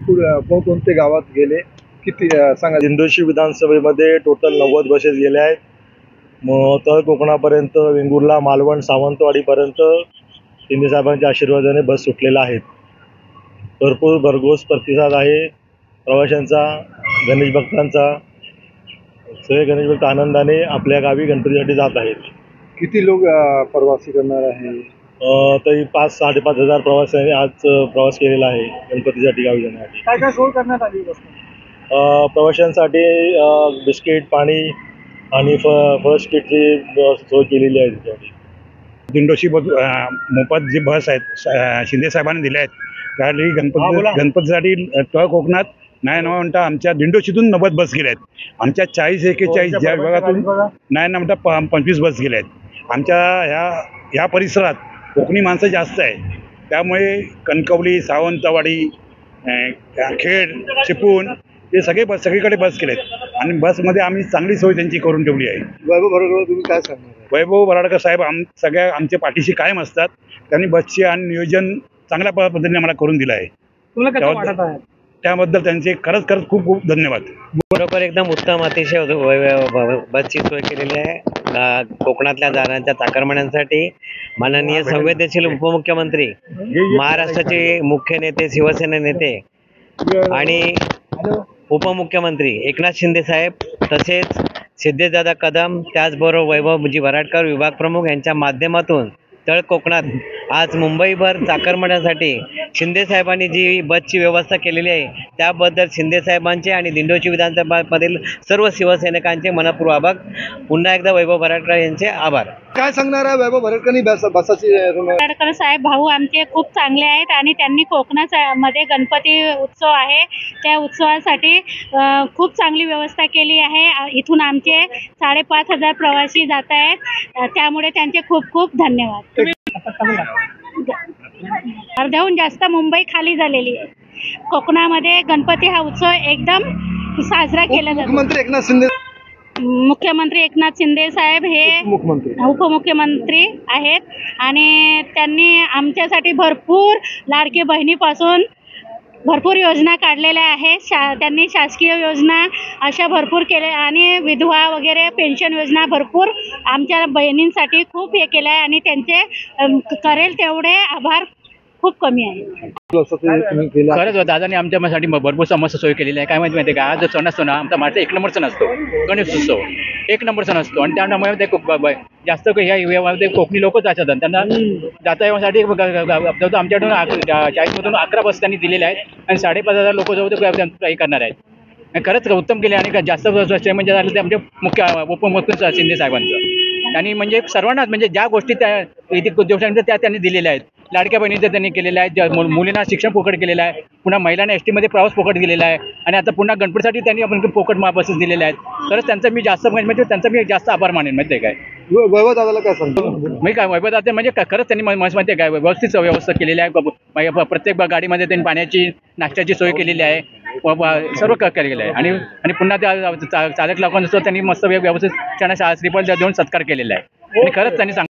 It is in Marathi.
कोणते गावात गेले, किती सांगा. दिंडोशी विधानसभेमध्ये टोटल 90 बसेस गेल्या आहेत. मग तळ कोकणापर्यंत, वेंगुर्ला, मालवण, सावंतवाडीपर्यंत शिंदे साहेबांच्या आशीर्वादाने बस सुटलेल्या आहेत. भरपूर भरघोस प्रतिसाद आहे प्रवाशांचा, गणेश भक्तांचा. सगळे गणेश भक्त आनंदाने आपल्या गावी गणपतीसाठी जात आहेत. किती लोक प्रवासी करणार आहे? तरी 5-5.5 हजार प्रवाशांनी आज प्रवास केलेला आहे गणपतीसाठी गावी जाण्यासाठी. काय काय सोय करण्यात आली? प्रवाशांसाठी बिस्किट, पाणी आणि फर्स्ट किटची सोय केलेली आहे त्याच्यासाठी. दिंडोशी मोफत जी बस आहेत शिंदे साहेबांनी दिल्या आहेत त्यासाठी गणपतीसाठी तळ कोकणात नाही न म्हणता आमच्या दिंडोशीतून 90 बस गेल्या आहेत. आमच्या 40-41 ज्या विभागातून नाही ना म्हणता 25 बस गेल्या आहेत. आमच्या ह्या परिसरात कोकणी माणसं जास्त आहे, त्यामुळे कणकवली, सावंतवाडी, खेड, चिपळूण हे सगळीकडे बस केलेत आणि बसमध्ये आम्ही चांगली सोय त्यांची करून ठेवली आहे. वैभव भरडकर तुम्ही काय सांगणार? वैभव भराडकर साहेब सगळ्या आमच्या पाठीशी कायम असतात. त्यांनी बसचे आणि नियोजन चांगल्या पद्धतीने आम्हाला करून दिलं आहे. त्याबद्दल त्यांचे खरंच खूप खूप धन्यवाद. बरोबर, एकदम उत्तम, अतिशय बसची सोय केलेली आहे. कोकणातल्या जाणाऱ्यांच्या चाकरमान्यांसाठी माननीय संवेदनशील उपमुख्यमंत्री, महाराष्ट्राचे मुख्य नेते, शिवसेना नेते आणि उपमुख्यमंत्री एकनाथ शिंदे साहेब, तसेच सिद्धेशदादा कदम, त्याचबरोबर वैभवजी भराडकर विभाग प्रमुख यांच्या माध्यमातून तळ कोकणात आज मुंबईभर चाकरमान्यांसाठी शिंदे साहेबांनी जी बसची व्यवस्था केलेली आहे त्याबद्दल शिंदे साहेबांचे आणि दिंडोशी विधानसभामधील सर्व शिवसैनिकांचे मनपूर्वक आभार. पुन्हा एकदा वैभव भराडकर यांचे आभार. काय सांगणार आहे वैभव भराडकरांनी बसाची? भराडकर साहेब भाऊ आमचे खूप चांगले आहेत आणि त्यांनी कोकणामध्ये गणपती उत्सव आहे त्या उत्सवासाठी खूप चांगली व्यवस्था केली आहे. इथून आमचे 5,500 प्रवासी जात आहेत, त्यामुळे त्यांचे खूप खूप धन्यवाद. अर्ध्याहून जास्त मुंबई खाली झालेली आहे. कोकणामध्ये गणपती हा उत्सव एकदम साजरा केला जातो. मुख्यमंत्री एकनाथ शिंदे साहेब हे उपमुख्यमंत्री आहेत आणि त्यांनी आमच्यासाठी भरपूर लाडकी बहिणीपासून भरपूर योजना काढलेल्या आहेत. त्यांनी शासकीय योजना अशा भरपूर केल्या आणि विधवा वगैरे पेन्शन योजना भरपूर आमच्या बहिणींसाठी खूप हे केलं आहे आणि त्यांचे करेल तेवढे आभार खूप कमी आहे. खरंच दादाने आमच्यासाठी भरपूर समस्या सोय केलेली आहे. काय माहिती आहे का, आज जो सण असतो ना आमचा महाराष्ट्र 1 नंबर सण असतो, गणेश उत्सव 1 नंबर सण असतो आणि त्यामुळे जास्त ह्या कोकणी लोकच जातात. त्यांना जाता येण्यासाठी आमच्याकडून 40मधून 11 बस त्यांनी दिलेल्या आहेत आणि 5,500 लोक जवळ हे करणार आहेत. खरंच उत्तम केले आणि जास्त म्हणजे झालं ते आमचे मुख्य उपमुख्यमंत्री शिंदे साहेबांचं. आणि म्हणजे सर्वांनाच म्हणजे ज्या गोष्टी त्या त्यांनी दिलेल्या आहेत. लाडक्या बहिणीचं त्यांनी केलेलं आहे, मुलींना शिक्षण फुकट केलेलं आहे, पुन्हा महिलांना ST मध्ये प्रवास फुकट दिलेला आहे आणि आता पुन्हा गणपतीसाठी त्यांनी आपण फुकट बसेस दिलेल्या आहेत. खरंच त्यांचा मी जास्त आभार मानेन. माहिती आहे काय वैभव दादाला काय सांगतो मी? काय वैभव दादा म्हणजे खरंच त्यांनी माहिती आहे काय व्यवस्थित व्यवस्था केलेली आहे. प्रत्येक गाडीमध्ये त्यांनी पाण्याची, नाश्त्याची सोय केलेली आहे, सर्व केलेलं आहे आणि पुन्हा त्या चालक लोकांना त्यांनी मस्त व्यवस्थित त्यांना श्रीफळ देऊन सत्कार केलेला आहे आणि खरंच त्यांनी